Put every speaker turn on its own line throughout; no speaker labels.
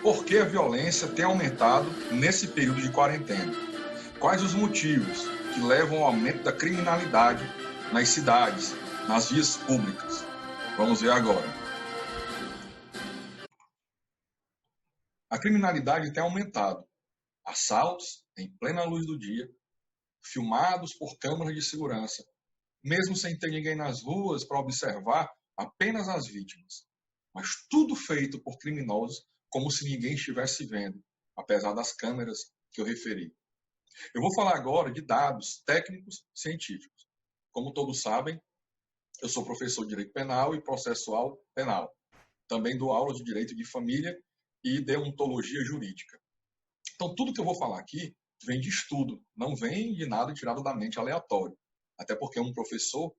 Por que a violência tem aumentado nesse período de quarentena? Quais os motivos que levam ao aumento da criminalidade nas cidades, nas vias públicas? Vamos ver agora. A criminalidade tem aumentado. Assaltos em plena luz do dia, filmados por câmeras de segurança, mesmo sem ter ninguém nas ruas para observar apenas as vítimas. Mas tudo feito por criminosos como se ninguém estivesse vendo, apesar das câmeras que eu referi. Eu vou falar agora de dados técnicos científicos. Como todos sabem, eu sou professor de Direito Penal e Processual Penal. Também dou aulas de Direito de Família e Deontologia Jurídica. Então, tudo que eu vou falar aqui vem de estudo, não vem de nada tirado da mente aleatório. Até porque um professor,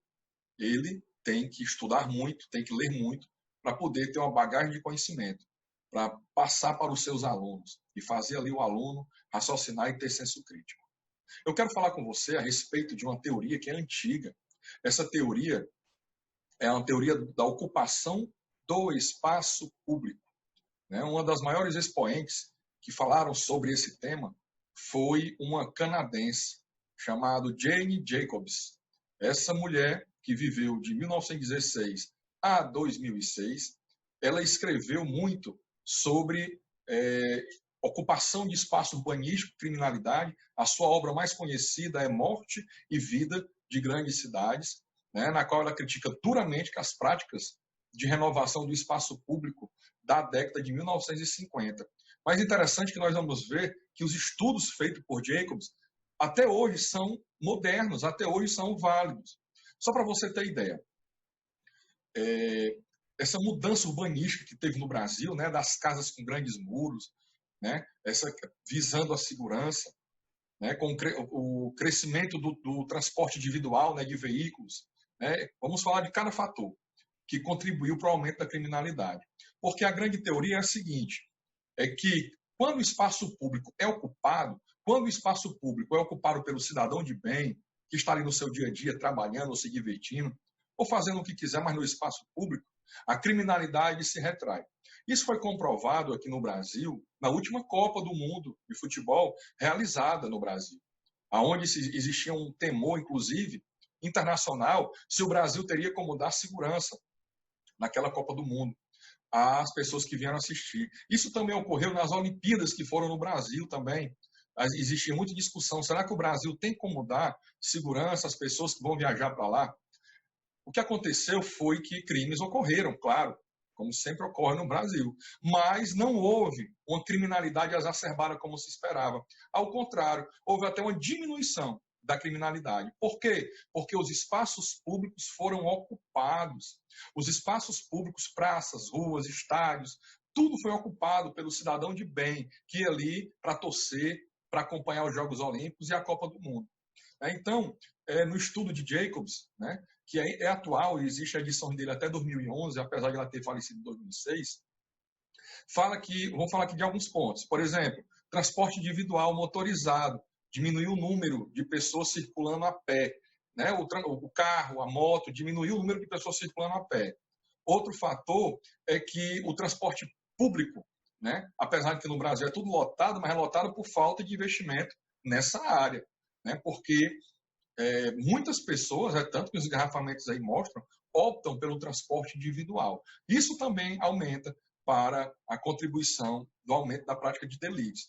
ele tem que estudar muito, tem que ler muito, para poder ter uma bagagem de conhecimento, para passar para os seus alunos e fazer ali o aluno raciocinar e ter senso crítico. Eu quero falar com você a respeito de uma teoria que é antiga. Essa teoria é uma teoria da ocupação do espaço público. Uma das maiores expoentes que falaram sobre esse tema foi uma canadense chamada Jane Jacobs. Essa mulher, que viveu de 1916 a 2006, ela escreveu muito sobre ocupação de espaço urbanístico, criminalidade. A sua obra mais conhecida é Morte e Vida de Grandes Cidades, na qual ela critica duramente as práticas de renovação do espaço público da década de 1950. Mas interessante que nós vamos ver que os estudos feitos por Jacobs até hoje são modernos, até hoje são válidos. Só para você ter ideia, essa mudança urbanística que teve no Brasil, das casas com grandes muros, essa visando a segurança, com o crescimento do transporte individual, de veículos, vamos falar de cada fator que contribuiu para o aumento da criminalidade. Porque a grande teoria é a seguinte, é que quando o espaço público é ocupado, pelo cidadão de bem, que está ali no seu dia a dia, trabalhando, ou se divertindo, ou fazendo o que quiser, mas no espaço público, a criminalidade se retrai. Isso foi comprovado aqui no Brasil, na última Copa do Mundo de futebol, realizada no Brasil, onde existia um temor, inclusive, internacional, se o Brasil teria como dar segurança naquela Copa do Mundo às pessoas que vieram assistir. Isso também ocorreu nas Olimpíadas que foram no Brasil também. Existia muita discussão, será que o Brasil tem como dar segurança às pessoas que vão viajar para lá? O que aconteceu foi que crimes ocorreram, claro, como sempre ocorre no Brasil, mas não houve uma criminalidade exacerbada como se esperava. Ao contrário, houve até uma diminuição da criminalidade. Por quê? Porque os espaços públicos foram ocupados. Os espaços públicos, praças, ruas, estádios, tudo foi ocupado pelo cidadão de bem, que ia ali para torcer, para acompanhar os Jogos Olímpicos e a Copa do Mundo. Então, no estudo de Jacobs, que é atual, existe a edição dele até 2011, apesar de ela ter falecido em 2006, vamos falar aqui de alguns pontos. Por exemplo, transporte individual motorizado, diminuiu o número de pessoas circulando a pé. O carro, a moto, diminuiu o número de pessoas circulando a pé. Outro fator é que o transporte público, apesar de que no Brasil é tudo lotado, mas é lotado por falta de investimento nessa área. Porque muitas pessoas, tanto que os engarrafamentos aí mostram, optam pelo transporte individual. Isso também aumenta para a contribuição do aumento da prática de delitos.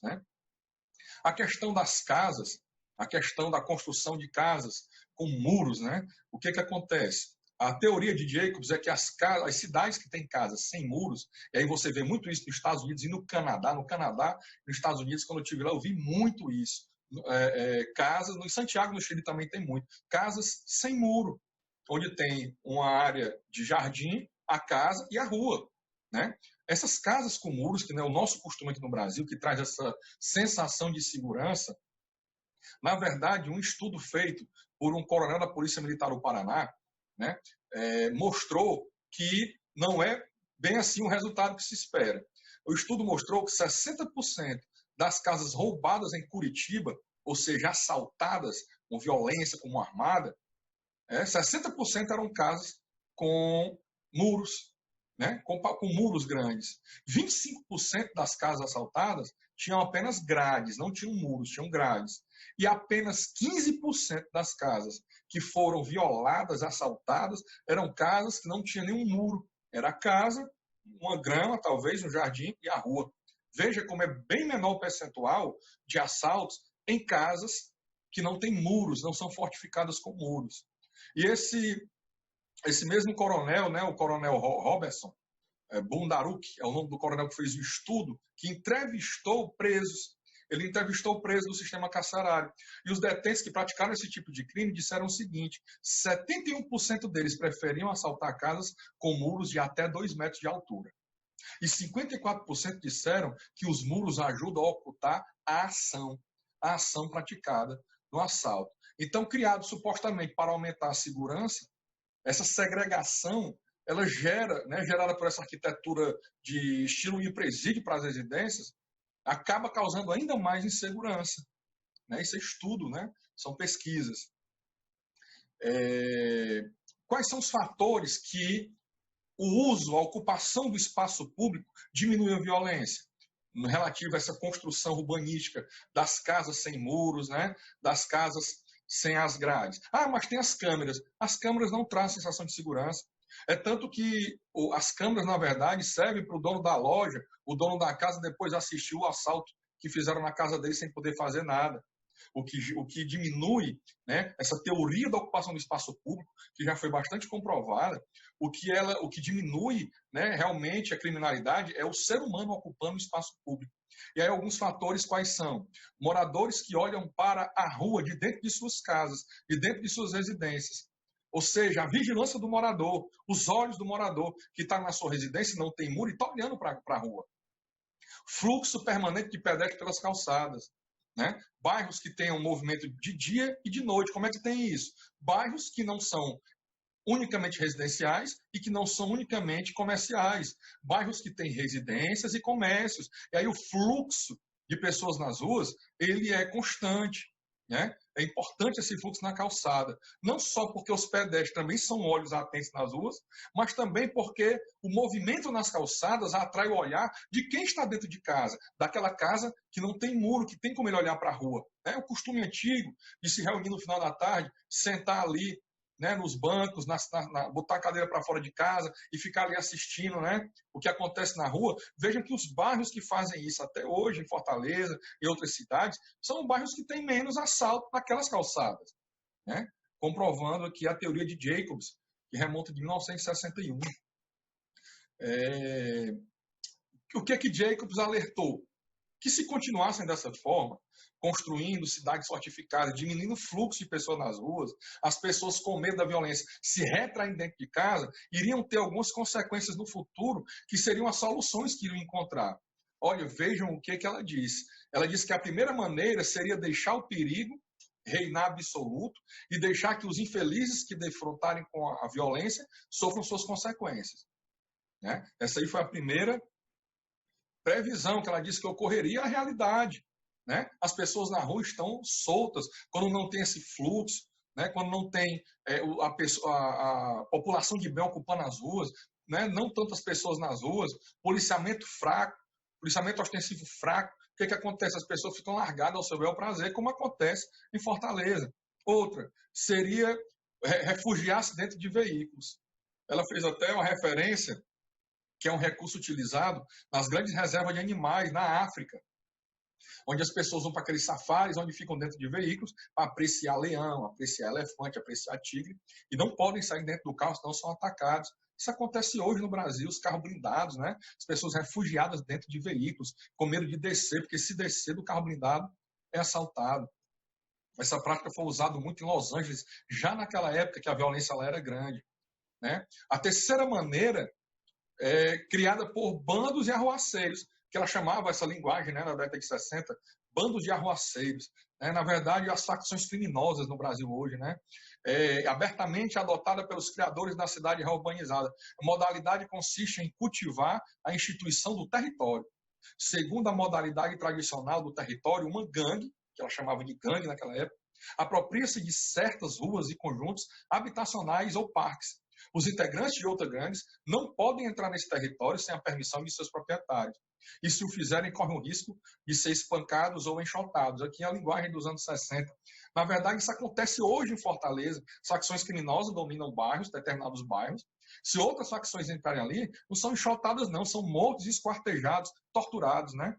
A questão das casas, a questão da construção de casas com muros, o que acontece? A teoria de Jacobs é que as cidades que têm casas sem muros, e aí você vê muito isso nos Estados Unidos e no Canadá. No Canadá, nos Estados Unidos, quando eu estive lá, eu vi muito isso. Casas, no Santiago, no Chile, também tem muito. Casas sem muro, onde tem uma área de jardim, a casa e a rua. Essas casas com muros, que não é o nosso costume aqui no Brasil, que traz essa sensação de segurança, na verdade, um estudo feito por um coronel da Polícia Militar do Paraná, mostrou que não é bem assim o resultado que se espera. O estudo mostrou que 60% das casas roubadas em Curitiba, ou seja, assaltadas com violência, com armada, 60% eram casas com muros, né, com muros grandes. 25% das casas assaltadas tinham apenas grades, não tinham muros, tinham grades. E apenas 15% das casas que foram violadas, assaltadas, eram casas que não tinham nenhum muro. Era a casa, uma grama, talvez, um jardim e a rua. Veja como é bem menor o percentual de assaltos em casas que não têm muros, não são fortificadas com muros. E esse mesmo coronel, né, o coronel Robertson, Bundaruk, é o nome do coronel que fez o estudo, que entrevistou presos. Ele entrevistou presos do sistema carcerário. E os detentes que praticaram esse tipo de crime disseram o seguinte: 71% deles preferiam assaltar casas com muros de até 2 metros de altura. E 54% disseram que os muros ajudam a ocultar a ação praticada no assalto. Então, criado supostamente para aumentar a segurança, essa segregação, ela gera, né, gerada por essa arquitetura de estilo de presídio para as residências, acaba causando ainda mais insegurança. Né? Isso é estudo, né? São pesquisas. Quais são os fatores que o uso, a ocupação do espaço público diminui a violência? Relativo a essa construção urbanística das casas sem muros, né? Das casas sem as grades. Ah, mas tem as câmeras. As câmeras não trazem sensação de segurança. É tanto que as câmeras, na verdade, servem para o dono da loja, o dono da casa depois assistir o assalto que fizeram na casa dele sem poder fazer nada. O que diminui, né, essa teoria da ocupação do espaço público, que já foi bastante comprovada, o que diminui, né, realmente a criminalidade é o ser humano ocupando o espaço público. E aí alguns fatores quais são? Moradores que olham para a rua de dentro de suas casas, de dentro de suas residências. Ou seja, a vigilância do morador, os olhos do morador que está na sua residência, não tem muro e está olhando para a rua. Fluxo permanente de pedestres pelas calçadas. Né? Bairros que tenham movimento de dia e de noite. Como é que tem isso? Bairros que não são unicamente residenciais e que não são unicamente comerciais. Bairros que têm residências e comércios. E aí o fluxo de pessoas nas ruas, ele é constante. Né? É importante esse fluxo na calçada. Não só porque os pedestres também são olhos atentos nas ruas, mas também porque o movimento nas calçadas atrai o olhar de quem está dentro de casa, daquela casa que não tem muro, que tem como ele olhar para a rua. É o costume antigo de se reunir no final da tarde, sentar ali, né, nos bancos, botar a cadeira para fora de casa e ficar ali assistindo, né, o que acontece na rua. Vejam que os bairros que fazem isso até hoje, em Fortaleza e outras cidades, são bairros que têm menos assalto naquelas calçadas. Né? Comprovando aqui a teoria de Jacobs, que remonta de 1961. O que Jacobs alertou? Que se continuassem dessa forma, construindo cidades fortificadas, diminuindo o fluxo de pessoas nas ruas, as pessoas com medo da violência se retraindo dentro de casa, iriam ter algumas consequências no futuro que seriam as soluções que iriam encontrar. Olha, vejam o que ela disse. Ela disse que a primeira maneira seria deixar o perigo reinar absoluto e deixar que os infelizes que defrontarem com a violência sofram suas consequências. Né? Essa aí foi a primeira previsão que ela disse que ocorreria a realidade. Né? As pessoas na rua estão soltas quando não tem esse fluxo, né? Quando não tem a população de bem ocupando as ruas, né? Não tantas pessoas nas ruas, policiamento fraco, policiamento ostensivo fraco. O que acontece? As pessoas ficam largadas ao seu bel prazer, como acontece em Fortaleza. Outra seria refugiar-se dentro de veículos. Ela fez até uma referência que é um recurso utilizado nas grandes reservas de animais na África, onde as pessoas vão para aqueles safaris, onde ficam dentro de veículos, para apreciar leão, apreciar elefante, apreciar tigre, e não podem sair dentro do carro, senão são atacados. Isso acontece hoje no Brasil, os carros blindados, né? As pessoas refugiadas dentro de veículos, com medo de descer, porque se descer do carro blindado, é assaltado. Essa prática foi usada muito em Los Angeles, já naquela época que a violência lá era grande. Né? A terceira maneira criada por bandos e arruaceiros, que ela chamava essa linguagem, né, na década de 60, bandos de arruaceiros. Né? Na verdade, as facções criminosas no Brasil hoje, né? Abertamente adotada pelos criadores da cidade urbanizada. A modalidade consiste em cultivar a instituição do território. Segundo a modalidade tradicional do território, uma gangue, que ela chamava de gangue naquela época, apropria-se de certas ruas e conjuntos habitacionais ou parques, Os integrantes de outras gangues não podem entrar nesse território sem a permissão de seus proprietários. E se o fizerem, correm o risco de ser espancados ou enxotados. Aqui é a linguagem dos anos 60. Na verdade, isso acontece hoje em Fortaleza. Facções criminosas dominam bairros, determinados bairros. Se outras facções entrarem ali, não são enxotadas, não, são mortos, esquartejados, torturados, né?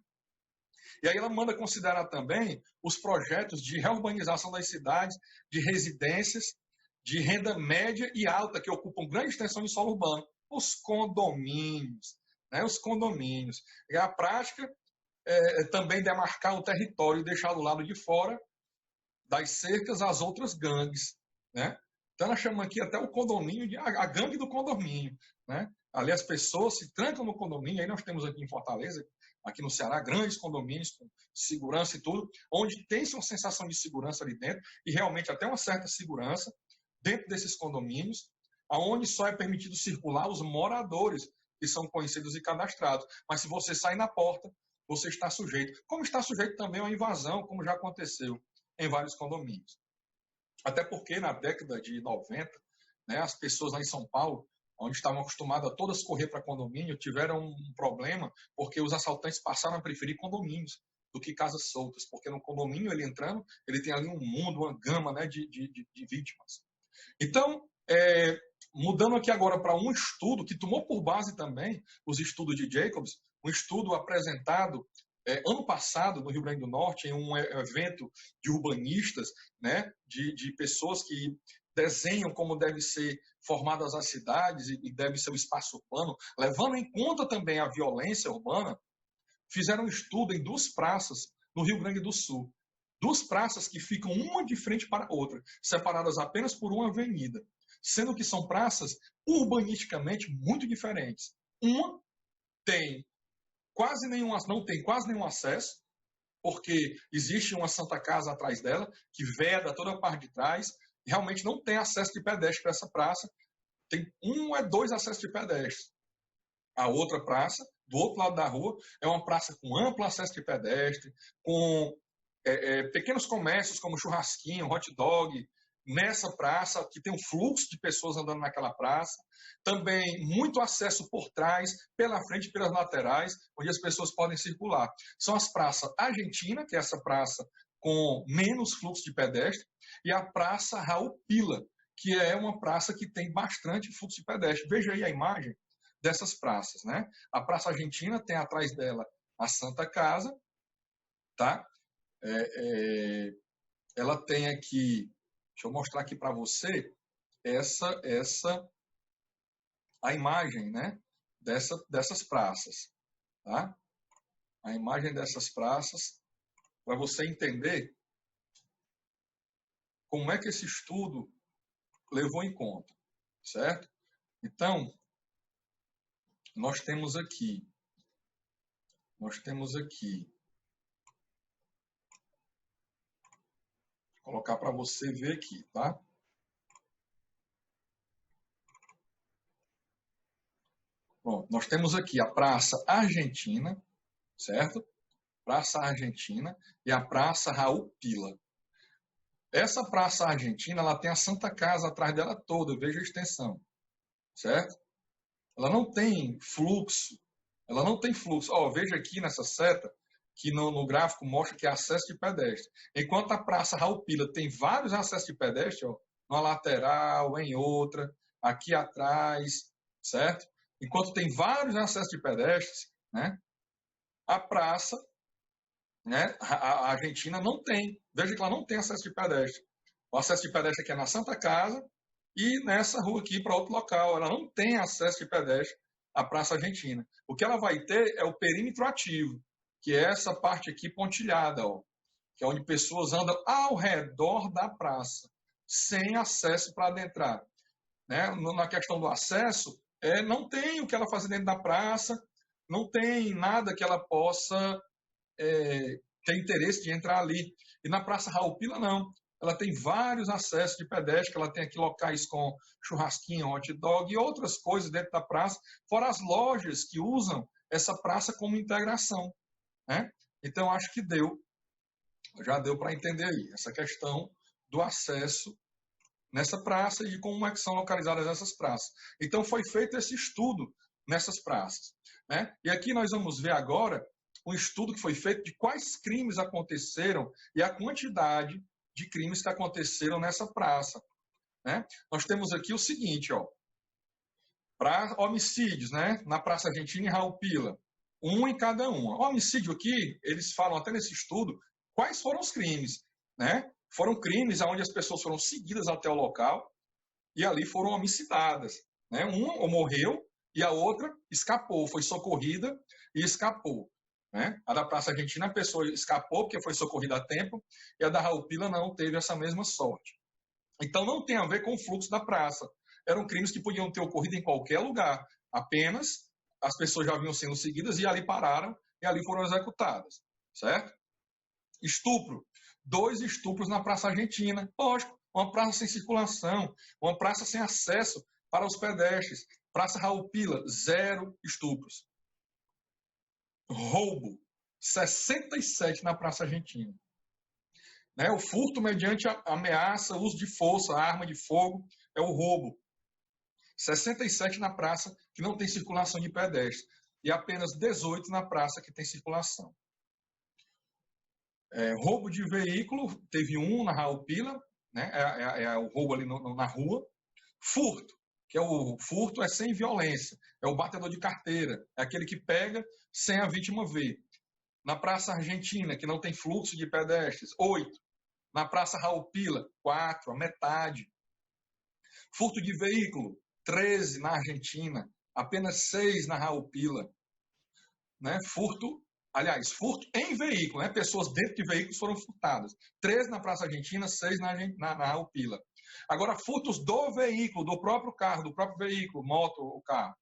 E aí ela manda considerar também os projetos de reurbanização das cidades, de residências, de renda média e alta, que ocupam grande extensão de solo urbano. Os condomínios, né? Os condomínios. E a prática também demarcar o território e deixar do lado de fora das cercas as outras gangues, né? Então ela chama aqui até o condomínio de a gangue do condomínio, né? Ali as pessoas se trancam no condomínio, aí nós temos aqui em Fortaleza, aqui no Ceará, grandes condomínios com segurança e tudo, onde tem-se uma sensação de segurança ali dentro, e realmente até uma certa segurança dentro desses condomínios, aonde só é permitido circular os moradores que são conhecidos e cadastrados. Mas se você sai na porta, você está sujeito. Como está sujeito também a uma invasão, como já aconteceu em vários condomínios. Até porque na década de 90, né, as pessoas lá em São Paulo, onde estavam acostumadas a todas correr para condomínio, tiveram um problema porque os assaltantes passaram a preferir condomínios do que casas soltas, porque no condomínio ele entrando, ele tem ali um mundo, uma gama, né, de vítimas. Então, mudando aqui agora para um estudo que tomou por base também os estudos de Jacobs, um estudo apresentado ano passado no Rio Grande do Norte, em um evento de urbanistas, né, de pessoas que desenham como deve ser formadas as cidades e deve ser o espaço urbano, levando em conta também a violência urbana, fizeram um estudo em 2 praças no Rio Grande do Sul. 2 praças que ficam uma de frente para a outra, separadas apenas por uma avenida, sendo que são praças urbanisticamente muito diferentes. Uma tem não tem quase nenhum acesso, porque existe uma Santa Casa atrás dela, que veda toda a parte de trás, e realmente não tem acesso de pedestre para essa praça. Tem 2 acessos de pedestre. A outra praça, do outro lado da rua, é uma praça com amplo acesso de pedestre, com pequenos comércios como churrasquinho, hot dog, nessa praça, que tem um fluxo de pessoas andando naquela praça. Também muito acesso por trás, pela frente e pelas laterais, onde as pessoas podem circular. São as praças Argentina, que é essa praça com menos fluxo de pedestre, e a Praça Raul Pila, que é uma praça que tem bastante fluxo de pedestre. Veja aí a imagem dessas praças, né? A Praça Argentina tem atrás dela a Santa Casa, tá? Ela tem aqui, deixa eu mostrar aqui para você a imagem, né? Dessas praças, tá? A imagem dessas praças para você entender como é que esse estudo levou em conta, certo? Então, nós temos aqui, vou colocar para você ver aqui, tá? Bom, nós temos aqui a Praça Argentina, certo? Praça Argentina e a Praça Raul Pila. Essa Praça Argentina, ela tem a Santa Casa atrás dela toda, veja a extensão, certo? Ela não tem fluxo, veja aqui nessa seta, que no gráfico mostra que é acesso de pedestre. Enquanto a Praça Raul Pila tem vários acessos de pedestre, ó, numa lateral, em outra, aqui atrás, certo? Enquanto tem vários acessos de pedestres, né? A praça, né, a Argentina não tem. Veja que ela não tem acesso de pedestre. O acesso de pedestre aqui é na Santa Casa e nessa rua aqui para outro local. Ela não tem acesso de pedestre à Praça Argentina. O que ela vai ter é o perímetro ativo, que é essa parte aqui pontilhada, ó, que é onde pessoas andam ao redor da praça, sem acesso para adentrar. Né? Na questão do acesso, não tem o que ela fazer dentro da praça, não tem nada que ela possa ter interesse de entrar ali. E na Praça Raul Pila, não. Ela tem vários acessos de pedestre, ela tem aqui locais com churrasquinho, hot dog e outras coisas dentro da praça, fora as lojas que usam essa praça como integração. Né? Então, acho que já deu para entender aí essa questão do acesso nessa praça e como é que são localizadas essas praças. Então, foi feito esse estudo nessas praças, né? E aqui nós vamos ver agora um estudo que foi feito de quais crimes aconteceram e a quantidade de crimes que aconteceram nessa praça, né? Nós temos aqui o seguinte, ó, para homicídios, né? Na Praça Argentina e Raul Pila, um em cada uma. O homicídio aqui, eles falam até nesse estudo quais foram os crimes, né? Foram crimes onde as pessoas foram seguidas até o local e ali foram homicidadas, né? Uma morreu e a outra escapou, foi socorrida e escapou, né? A da Praça Argentina a pessoa escapou porque foi socorrida a tempo e a da Raul Pila não teve essa mesma sorte. Então não tem a ver com o fluxo da praça. Eram crimes que podiam ter ocorrido em qualquer lugar, apenas as pessoas já vinham sendo seguidas e ali pararam e ali foram executadas, certo? Estupro. 2 estupros na Praça Argentina. Lógico, uma praça sem circulação, uma praça sem acesso para os pedestres. Praça Raul Pila, 0 estupros. Roubo. 67 na Praça Argentina. Né? O furto mediante ameaça, uso de força, arma de fogo, é o roubo. 67 na praça que não tem circulação de pedestres. E apenas 18 na praça que tem circulação. Roubo de veículo, teve um na Raul Pila, né? É o roubo ali na rua. Furto, que é o furto é sem violência, é o batedor de carteira, é aquele que pega sem a vítima ver. Na Praça Argentina, que não tem fluxo de pedestres, 8. Na Praça Raul Pila, 4, a metade. Furto de veículo, 13 na Argentina, apenas 6 na Raul Pila. Né? Furto em veículo, né? Pessoas dentro de veículos foram furtadas. 13 na Praça Argentina, 6 na Raul Pila. Agora, furtos do veículo, do próprio carro, do próprio veículo, moto ou carro.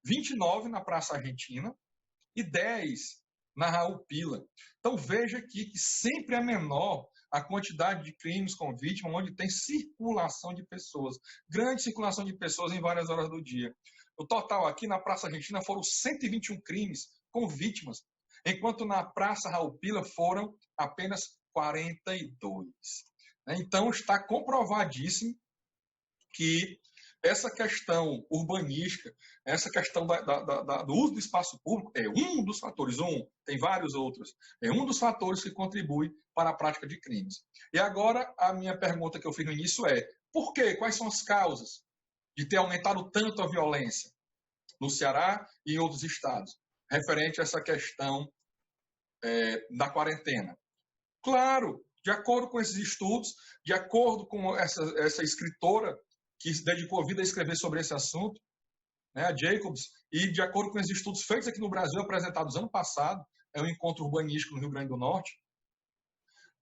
29 na Praça Argentina e 10 na Raul Pila. Então, veja aqui que sempre é menor a quantidade de crimes com vítima onde tem circulação de pessoas. Grande circulação de pessoas em várias horas do dia. O total aqui na Praça Argentina foram 121 crimes com vítimas, enquanto na Praça Raul Pila foram apenas 42. Então, está comprovadíssimo que essa questão urbanística, essa questão do uso do espaço público é um dos fatores, tem vários outros, é um dos fatores que contribui para a prática de crimes. E agora, a minha pergunta que eu fiz no início é, por quê? Quais são as causas de ter aumentado tanto a violência no Ceará e em outros estados, referente a essa questão da quarentena? Claro, de acordo com esses estudos, de acordo com essa escritora que se dedicou a vida a escrever sobre esse assunto, né, a Jacobs, e de acordo com esses estudos feitos aqui no Brasil, apresentados ano passado, é um encontro urbanístico no Rio Grande do Norte,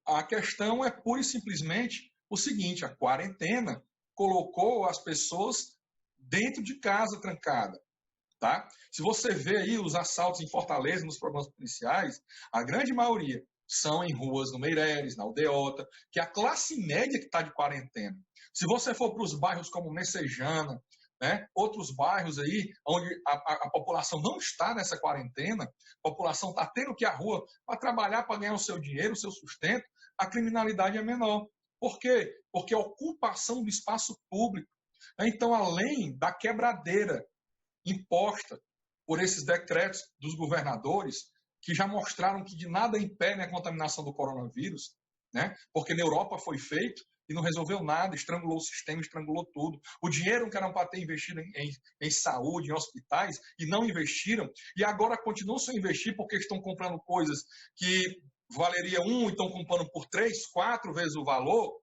a questão é pura e simplesmente o seguinte, a quarentena colocou as pessoas dentro de casa trancada. Tá? Se você vê aí os assaltos em Fortaleza, nos programas policiais, a grande maioria são em ruas no Meireles, na Aldeota, que é a classe média que está de quarentena. Se você for para os bairros como Messejana, né, outros bairros aí, onde a população não está nessa quarentena, a população está tendo que ir à rua para trabalhar, para ganhar o seu dinheiro, o seu sustento, a criminalidade é menor. Por quê? Porque a ocupação do espaço público. Então, além da quebradeira imposta por esses decretos dos governadores, que já mostraram que de nada impedem a contaminação do coronavírus, né? Porque na Europa foi feito e não resolveu nada, estrangulou o sistema, estrangulou tudo. O dinheiro que eram para ter investido em saúde, em hospitais, e não investiram, e agora continuam sem investir porque estão comprando coisas que valeria 1 e estão comprando por 3, 4 vezes o valor,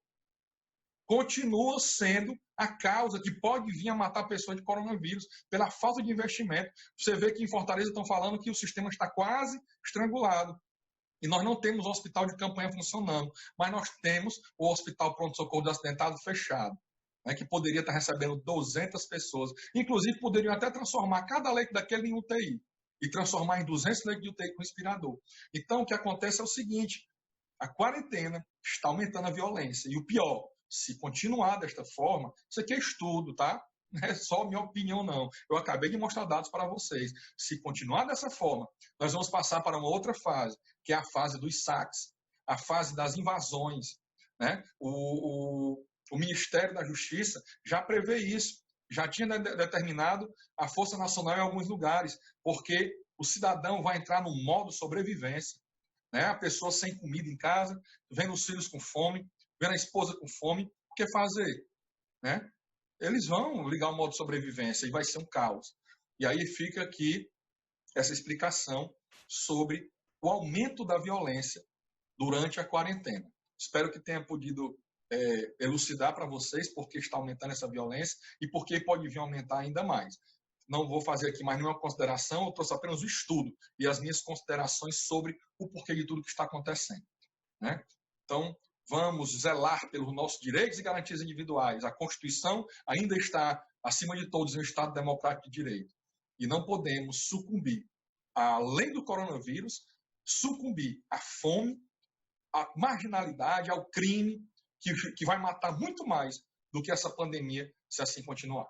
continua sendo a causa que pode vir a matar pessoas de coronavírus pela falta de investimento. Você vê que em Fortaleza estão falando que o sistema está quase estrangulado. E nós não temos o hospital de campanha funcionando, mas nós temos o hospital pronto-socorro do acidentado fechado, né, que poderia estar recebendo 200 pessoas. Inclusive, poderiam até transformar cada leito daquele em UTI e transformar em 200 leitos de UTI com respirador. Então, o que acontece é o seguinte, a quarentena está aumentando a violência. E o pior, se continuar desta forma, isso aqui é estudo, tá? Não é só minha opinião, não. Eu acabei de mostrar dados para vocês. Se continuar dessa forma, nós vamos passar para uma outra fase, que é a fase dos saques, a fase das invasões, né? O Ministério da Justiça já prevê isso, já tinha determinado a Força Nacional em alguns lugares, porque o cidadão vai entrar no modo sobrevivência, né? A pessoa sem comida em casa, vendo os filhos com fome, vendo a esposa com fome, o que fazer, né? Eles vão ligar o modo sobrevivência e vai ser um caos. E aí fica aqui essa explicação sobre o aumento da violência durante a quarentena. Espero que tenha podido elucidar para vocês por que está aumentando essa violência e por que pode vir a aumentar ainda mais. Não vou fazer aqui mais nenhuma consideração, eu trouxe apenas o estudo e as minhas considerações sobre o porquê de tudo que está acontecendo, né? Então, vamos zelar pelos nossos direitos e garantias individuais. A Constituição ainda está, acima de todos, em um Estado democrático de direito. E não podemos sucumbir, além do coronavírus, sucumbir à fome, à marginalidade, ao crime, que vai matar muito mais do que essa pandemia, se assim continuar.